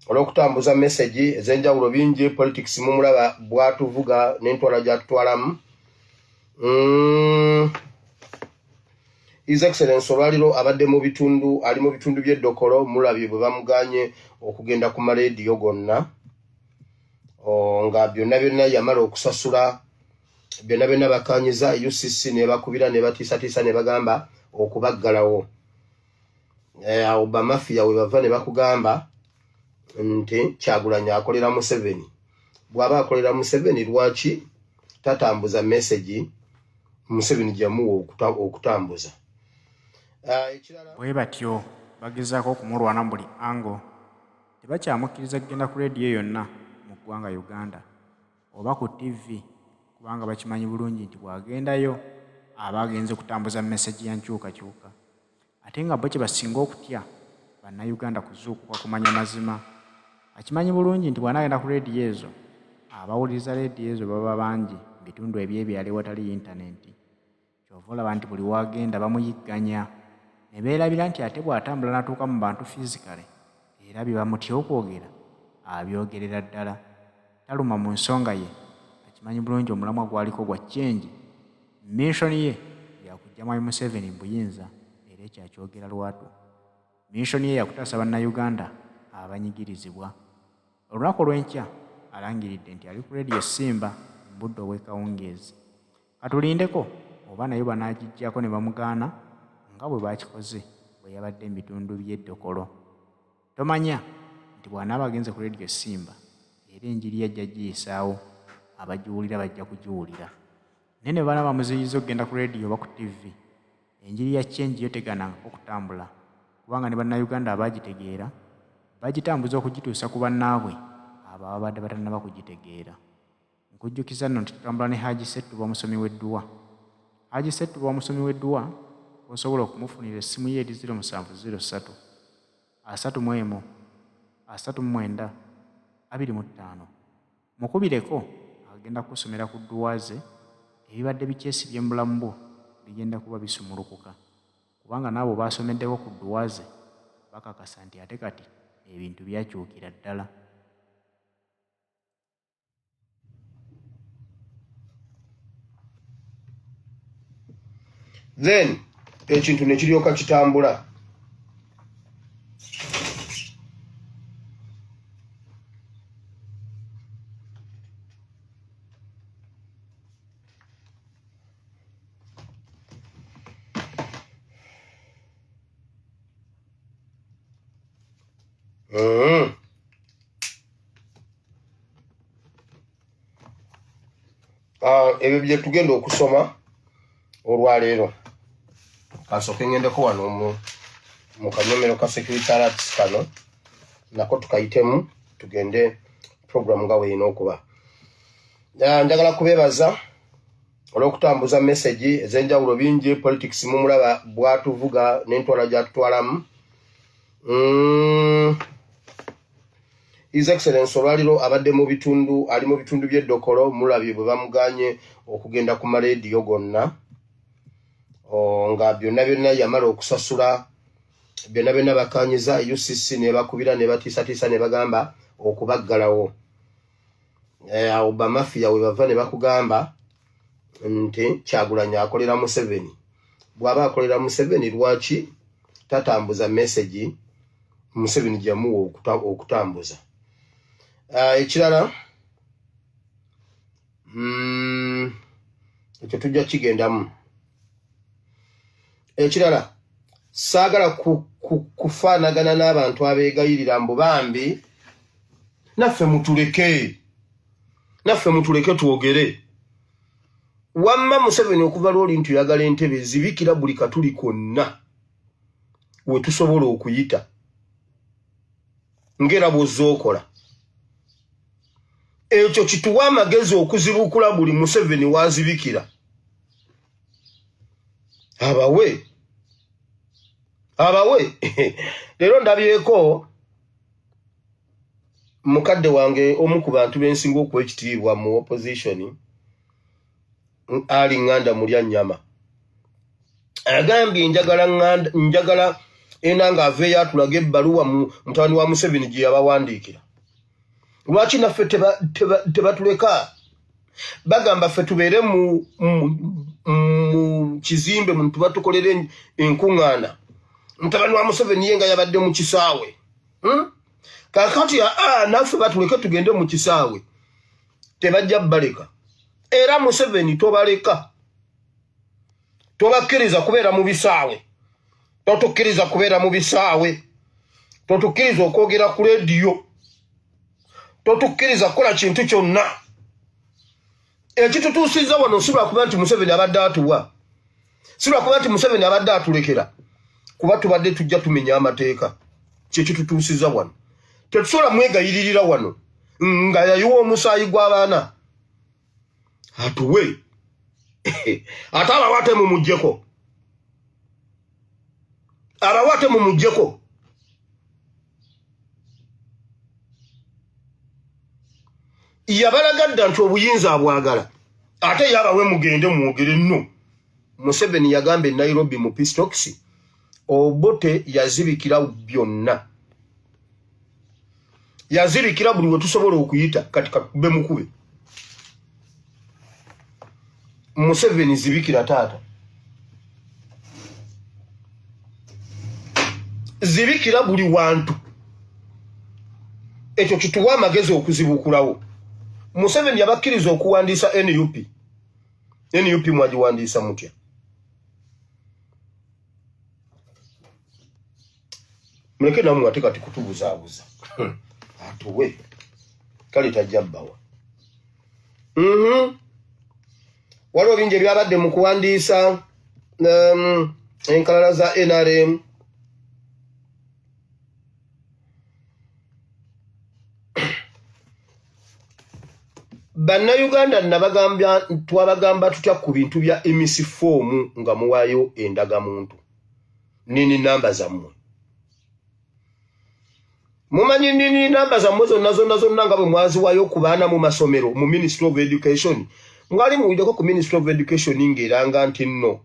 olw'okutambuza message ez'enjawulo bingi politics mumulaba bwatuvuga n'entwala gyatutwalamu. His Excellency olwaliro abadde mu bitundu ali mu bitundu by'eddokolo mulabye bwe bamuganye okugenda ku marediyo gonna nga byonna yamala okusasula byonna bakanyiza UCC ne bakubira ne batiisatiisa ne bagamba okubaggalawo. Awo bamafia we bava ne bakugamba nti Kyagulanyi akolera Museveni. Bw'aba akolera Museveni lwaki tatambuza message Museveni gyamuwa okutambuza? Bwe batyo bagezaako okumulwana buli ango. Tebakyamukkiriza kugenda ku leediyo yonna mu ggwanga Uganda oba ku TV kubanga bakimanyi bulungi nti bw'agendayo aba agenze kutambuza message ya nkyukakyuka. Ate nga bo kye basinga okutya bannayuganda kuzuukuka kumanya mazima. Akimanyi bulungi nti bw'anaagenda ku leediyo ezo abawuliriza leediyo ezo baba bangi mu bitundu ebyebyali watali intaneti. Kyova olaba nti buli wagenda bamuyigganya ne beerabira nti ate bw'atambula n'atuuka mu bantu fizikale era bye bamutya okwogera abyogerera ddala. Taluma mu nsonga ye. Akimanyi bulungi omulamwa gwaliko gwa ccenji. Minsoni ye yakuggyamu Museveni buyinza era ekyakyogera lwatu. Minsoni ye yakutaasa bannayuganda abanyigirizibwa. Olunaku olw'enkya alangiridde nti ali ku leediyo Simba mu budde obw'ekawungeezi. Katulindeko oba nayo banaagijjako ne bamugaana nga bwe baakikoze bwe yabadde mu bitundu by'eddokolo. Tomanya nti bw'anaaba agenze ku leediyo Simba era enjiri yajja giyisaawo abagiwulira bajja kugiwulira. Naye ne bana bamuziyiza okugenda ku leediyo oba ku TV enjiri ya ccenji yo teganangako okutambula kubanga ne bannayuganda abaagitegeera bagitambuza okugituusa ku bannaabwe ababa badde batannaba kugitegeera. Nkujjukiza nno nti tutambula ne Haji Settuba omusomi w'edduwa. Haji Settuba omusomi w'edduwa osobola okumufunira essimu ye eri 0703 31 39 25. Mukubireko agenda kusomera ku dduwa ze ebibadde bikyesibye mu bulamu bwo bigenda kuba bisumulukuka kubanga n'abo baasomeddewo ku dduwa ze bakakasa nti ate kati ebintu byakyukira ddala. Then ekintu ne kiryoka kitambula. Ebyo bye tugenda okusoma olwaleero. Kasooke ngendeko wano mu kanyomero ka secretariat kano nako tukayitemu tugende program nga weeyina okuba. Njagala kubeebaza olw'okutambuza message ez'enjawulo bingi politics mumulaba bwatuvuga n'entwala gyatutwalamu. His Excellency olwaliro abadde mu bitundu ali mu bitundu by'eddokolo mulabye bwe bamuganye okugenda ku marediyo gonna nga byonna yamala okusasula byonna bakanyiza UCC ne bakubira ne batiisatiisa ne bagamba okubaggalawo. Awo bamafia we bava ne bakugamba nti Kyagulanyi akolera Museveni. Bw'aba akolera Museveni lwaki tatambuza message Museveni gyamuwa okutambuza? Ekirala ekyo tujja kigendamu. Ekirala saagala kufaanagana n'abantu abeegayirira mbu bambi naffe mutuleke twogere. Wamma Museveni okuva lwoli nti oyagala entebe zibikira buli katuli konna we tusobola okuyita ngera bw'ozookola. Ekyo kituwa amagezi okuzibukula buli Museveni wazibikira. Abawe leero ndabyeko mukadde wange omu ku bantu bensinga okuwa ekitiibwa mu opposition ali Nganda mulya nnyama agambye njagala enanga aveya tulage ebbaluwa mutawani wa Museveni gye yabawandiikira. Lwaki naffe tebatuleka? Bagamba ffe tubeere mu kizimbe muntu batukolera enkuŋŋaana. Mutawani wa Museveni yenga yabadde mu kisaawe. Kakati naffe batuleke tugende mu kisaawe. Tebajja baleka. Era Museveni tobaleka. Tobakkiriza kubeera mu bisaawe. Totukkiriza kubeera mu bisaawe. Totukkiriza okwogera ku leediyo. Totukkiriza kukola kintu kyonna. Ekitutuusizza wano si lwakuba nti Museveni abadde atuwa. Si lwakuba nti Museveni abadde atulekera. Kuba tubadde tujja tumenya amateeka. Kyekitutuusizza wano. Tetusobola mwegayiririra wano nga yayiwa omusaayi gw'abaana. Atuwe. Ate abawaate mumuggyeko. Abawaate mumuggyeko. Yabalagadda nti obuyinza abwagala. Ate yabawe mugende mwogere nno. Museveni yagamba e Nairobi mu Peace Talks. Obote yazibikira byonna. Yazibikira buli we tusobola okuyita kati kakube mukube. Museveni zibikira taata. Zibikira buli wantu. Ekyo kituwa amagezi okuzibukulawo. Museveni yabakkiriza okuwandiisa NUP. NUP mwagiwandiisa mutya? Muleke namwe ate kati kutubuzaabuza. Atuwe. Kale tajja bbawa. Waliwo bingi ebyabadde mu kuwandiisa enkalala za NRM. Bannayuganda twabagamba tutya ku bintu bya emisifomu nga muwaayo endagamuntu. Nini namba zammwe. Mumanyi nini namba zammwe zonna nga bwe mwaziwaayo ku baana mu masomero mu Ministry of Education. Mwali muwideko ku Ministry of Education ng'eranga nti nno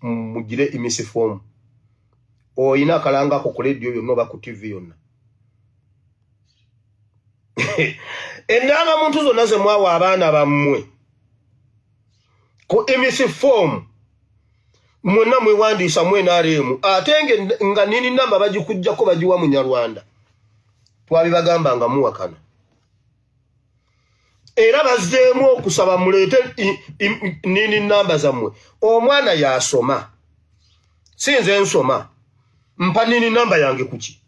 mugire emisifomu. Oyina akalangako ku leediyo yonna oba ku TV yonna. Endagamuntu zonna ze mwawa abaana bammwe ku emisifomu mwonna mwewandiisa mu NRM ate nga nini namba bagikujjako bagiwa Munyarwanda. Twabibagamba nga muwakana. Era bazzeemu okusaba muleete nini namba zammwe. Omwana yasoma. Sinze nsoma. Mpa nini namba yange kuki.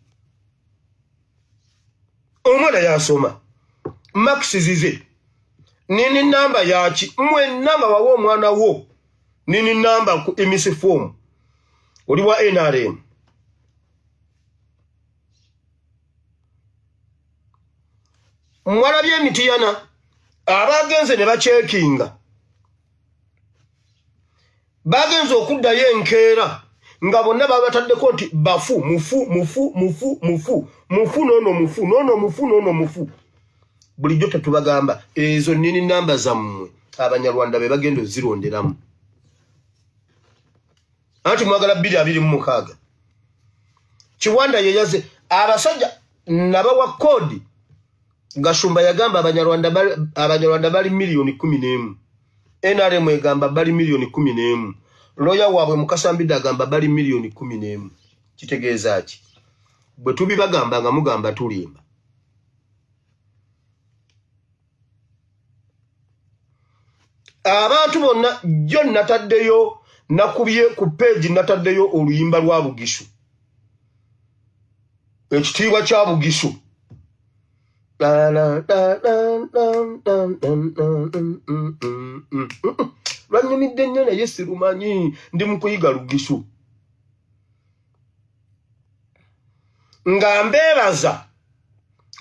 Omwana yasoma. Max zize. Nini namba yaki. Mwenna bawa omwana wo. Nini namba ku emisifomu. Oli wa NRM. Mwalabye emitiyana. Abagenze ne bacekinga. Bagenze okuddayo enkeera nga bonna babataddeko nti bafu mufu nono mufu. Bulijjo tetubagamba ezo nini namba zammwe Abanyarwanda be bagenda ozironderamu. Anti mwagala 226. Kiwanda yeyaze abasajja nabawa kodi. Gashumba yagamba Abanyarwanda bali milioni 11. NRM egamba bali milioni 11. Loya wabwe Mukasambidde agamba bali milioni 11. Kitegeeza ki? Bwe tubibagamba nga mugamba tulimba. Abantu bonna jjo nataddeyo nakubye ku page nataddeyo oluyimba lwa Bugishu. Ekitiibwa kya Bugishu. Lwanyumidde nnyo naye sirumanyi ndi mu kuyiga Lugishu. Nga mbeebaza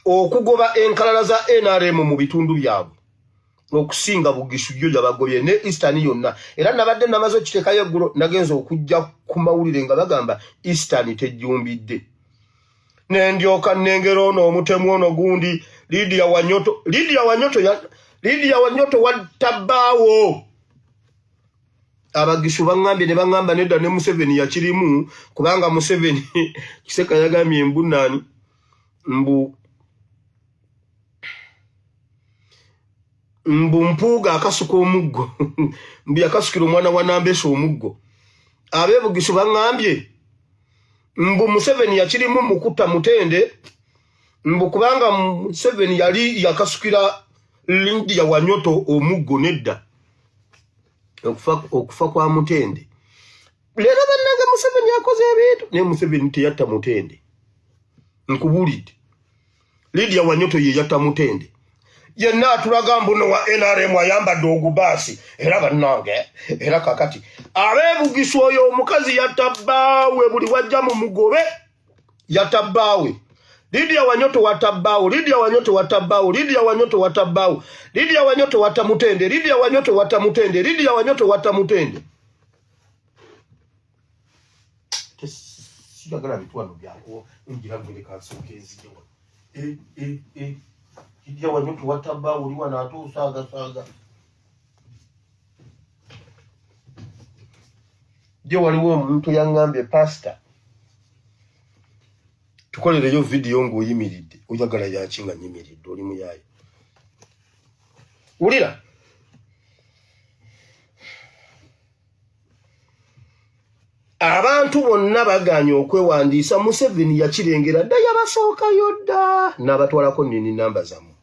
okugoba enkalala za NRM mu bitundu byabwe. Okusinga Bugishu yo yabagobye ne Eastern yonna. Era nabadde namaze okiteekayo eggulo nagenza okujja ku mawulire nga bagamba Eastern tejjumbidde. Nendyoka nengero ono omutemu ono gundi Lydia Wanyoto watabaawo. abagisu bangambye ne bangamba nedda ne Museveni yakirimu kubanga Museveni kiseka yagambye embunani mbu mpuga akasuka omuggo mbu yakasukira omwana wa Nambesa omuggo abebugisu bangambye mbu Museveni yakirimu mukuta Mutende mbu kubanga Museveni yali yakasukira Lydia Wanyoto omuggo nedda okufa kwa Mutende lero bannanga Museveni yakoze ebintu ne Museveni teyatta Mutende nkubulidde Lydia Wanyoto ye yatta Mutende yenna atulaga mbuno wa NRM ayambadde ogubasi era bannange era kakati abebugisu oyo omukazi yatabbawe buli wajja mu mugobe yatabbawe Lydia Wanyoto watabbawo Lydia Wanyoto watabbawo Lydia Wanyoto watabbawo Lydia Wanyoto watamutende Lydia Wanyoto watamutende Lydia Wanyoto watamutende sigagala bitwano byako injira ngere kansokezi Lydia Wanyoto watabbawo liwa na atusaga saga je waliwo omuntu yangambye pastor tukolereyo video ngo yimiridde oyagala yakinga nyimiridde oli muyaye ulira abantu bonna baganye okwewandiisa Museveni yakirengera dda yabasooka yodda n'abatwalako nini namba zamu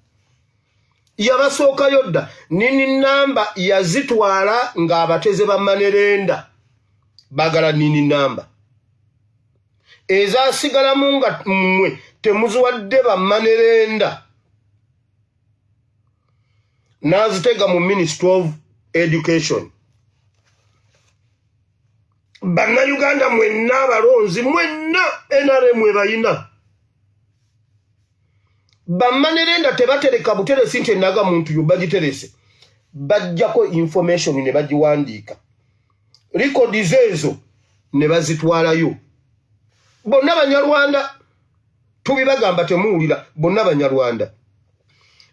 yabasooka yodda nini namba yazitwala ng'abateze bamanerenda bagala nini namba ezasigala munga mmwe temuziwadde bamanerenda nazitega mu Ministry of Education banna Uganda mwenna abalonzi mwenna NRM bayina bamanerenda tebatereka buteresi nti Endagamuntu yo bagiterese bajjako information ne bagiwandiika records ezo ne bazitwalayo bonna Banyarwanda tubibagamba temuwulira bonna Banyarwanda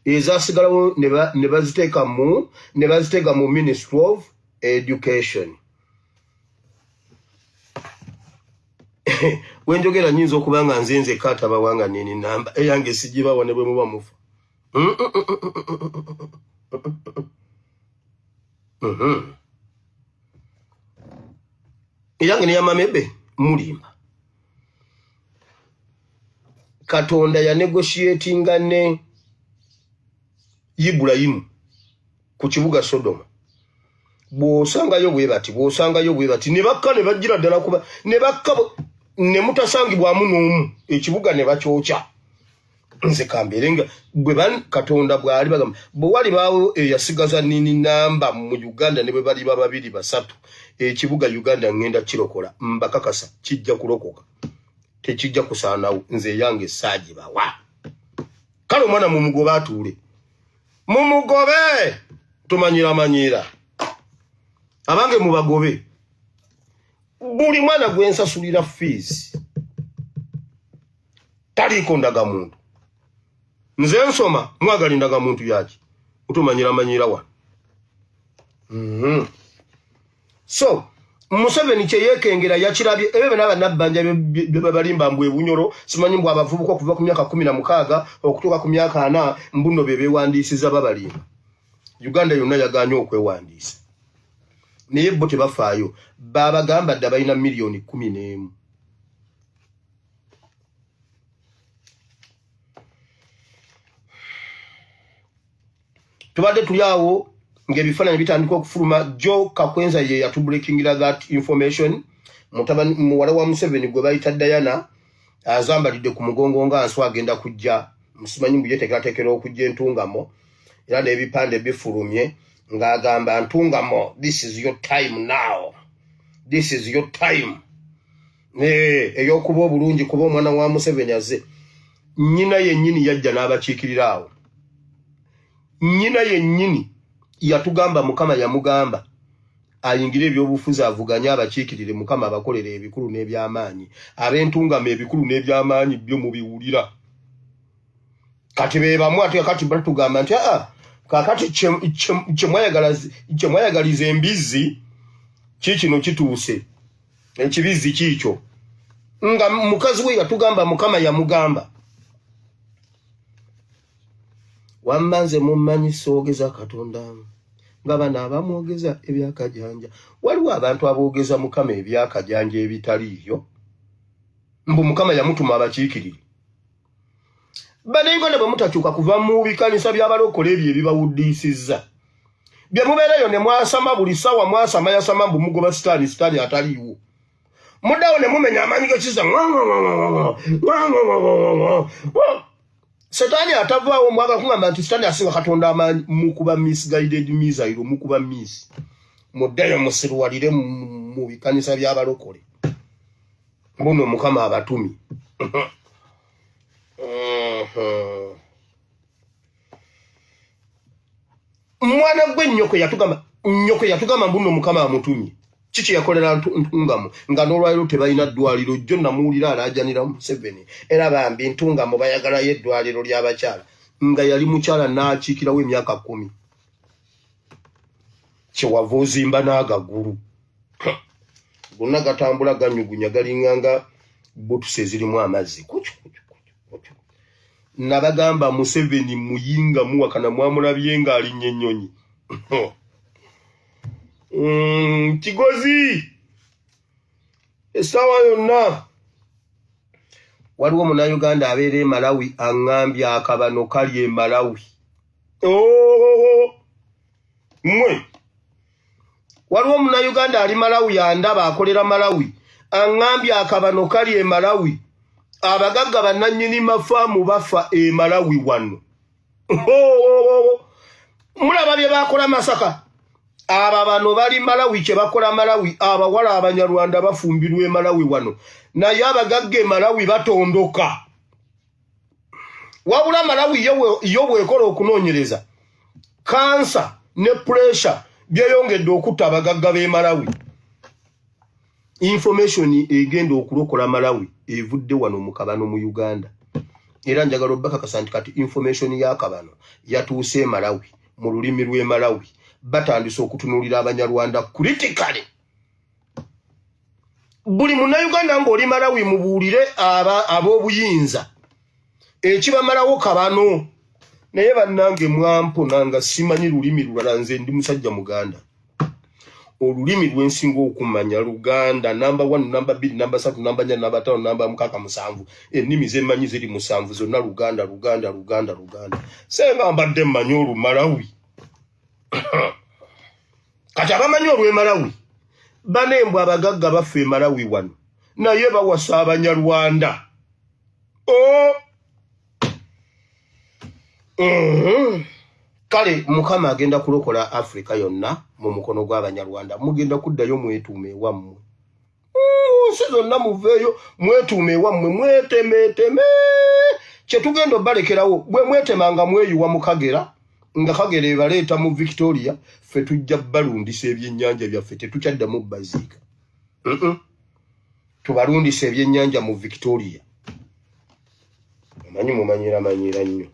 ezasigalawo ne baziteeka mu Ministry of Education wenjogera nyinza okubanga nzenze kata bawanga nini namba eyange sigibawa ne bwe muba mufa eyange ne yamamebe mulimba Katonda ya negotiatinga ne Ibrahimu ku kibuga Sodoma bwosangayo bwe bati ne bakka ne bajira ddala kuba ne bakka ne mutasangibwamu n'omu ekibuga ne bakyokya nze kamberenga bwe Katonda bwali bagamba bwe wali baawo eyasigaza nini namba mu Uganda ne bwe bali babiri basatu ekibuga Uganda ngenda kirokola mbakakasa kijja kulokoka tekijja kusaanawo nze yange saaji bawa kale omwana mu mugobe atuule mu mugobe tumanyira abange mu bagobe buli mwana gwensasulira fees taliko Endagamuntu nze nsoma mwagali Endagamuntu yaki utumanyira wa so Museveni kye yekengera yakirabye ebebe n'abanabbanja bebalimba mbwe bunyoro simanyi mbwa abavubuka okuva ku myaka 16 okutuuka ku myaka 4 mbuno bebewandiisiza babalimba Uganda yonna yaganye okwewandiisa naye bo tebafaayo babagamba dda balina milioni 11 tubadde tuli awo ngebifaananyi bitandika okufuluma Jo Kakwenza ye yatubreakingira that information mutabani muwala wa Museveni gwe bayita Diana azambalidde ku mugongo nga answa agenda kujja musimanyi mbu yeteekateekera okujja Entungamo era n'ebipande bifulumye ng'agamba Ntungamo this is your time now this is your time eyokuba obulungi kuba omwana wa Museveni aze nyina yennyini yajja n'abakiikirira awo nyina yennyini yatugamba Mukama yamugamba ayingire ebyobufuzi avuganya abakiikirire Mukama abakolera ebikulu n'ebyamaanyi ab'Entungamo ebikulu n'ebyamaanyi byo mubiwulira kati bebamu ate kati batugamba nti kakati kyemwayagaliza embizzi kikino kituuse ekibizi kiikyo nga mukazi we yatugamba mukama yamugamba wammanze mummanyi soogeza katonda nga bano abamwogeza ebyakajanja waliwo abantu aboogeza mukama ebyakajanja ebitaliiyo mbu mukama yamutuma abakiikirire banengo ne bwe mutakyuka kuva mu bikanisa by'abalokole ebyo ebibawuddiisizza bye mubeerayo ne mwasama buli ssaawa mwasama yasama mbu mugoba sitaani ataliiwo muddawo ne mumenya amaanyi g'ekiza setaani atavaawo mwaga kungamba nti sitaani asinga katonda amaanyi mukuba misguided missile mukuba miss muddayo musirwalire mu bikanisa by'abalokole mbuno mukama abatumi mwana gwe nnyoko yatugamba mbuno mukama amutumye kiki yakolera ntungamo nga n'olwaliro tebalina ddwaliro jjo namuwulira alaajanira Museveni era bambi ntungamo bayagalayo eddwaliro ly'abakyala nga yali mukyala n'akiikirawo emyaka 10 kyewava ozimba n'agagulu gonna gatambula ganyugunya galinganga botuse ezirimu amazzi nabagamba Museveni muyinga muwakana mwamulabye nga alinnya ennyonyi kigozi essaawa yonna waliwo Munnayuganda abeera e Malawi aŋŋambye akabano kali e Malawi mmwe waliwo Munnayuganda ali Malawi andaba akolera Malawi aŋŋambye akabano kali e Malawi abagagga bannannyini mafaamu bafa e Malawi wano mulaba bye bakola Masaka aba bano bali Malawi kye bakola Malawi abawala Abanyarwanda bafumbirwa e Malawi wano naye abagagga e Malawi batondoka wabula Malawi yo bwekola okunoonyereza kansa ne pressure byeyongedde okutta abagagga b'e Malawi information egenda okulokola Malawi evudde wano mu kabano mu Uganda era njagala obbakakasa nti kati information ya kabano yatuuse e Malawi mu lulimi lw'e Malawi batandise okutunuulira Abanyarwanda critically buli Munnayuganda ng'oli Malawi mubuulire ab'obuyinza ekibamalawo kabano naye bannange mwampona nga simanyi lulimi lulala nze ndi musajja Muganda olulimi lwensinga okumanya Luganda number 1 number 2 number 3 number 4 number 5 number 6 ennimi zemmanyi ziri 7 zonna Luganda senga mbadde mmanyi Olumalawi kati abamanyi olw'e Malawi banembwa abagagga baffe e Malawi wano naye bawasa Abanyarwanda kale mukama agenda kulokola Afrika yonna mu mukono gw'Abanyarwanda mugenda kuddayo mwetuume wammwe zonna muveeyo mwetuume wammwe mwetemeeteme kye tugenda obalekerawo bwe mwetemanga mweyuwa mu Kagera nga Kagera ebaleeta mu Victoria ffe tujja balundisa ebyennyanja byaffe tetukyaddamu baziika tubalundisa ebyennyanja mu Victoria mumanyira nnyo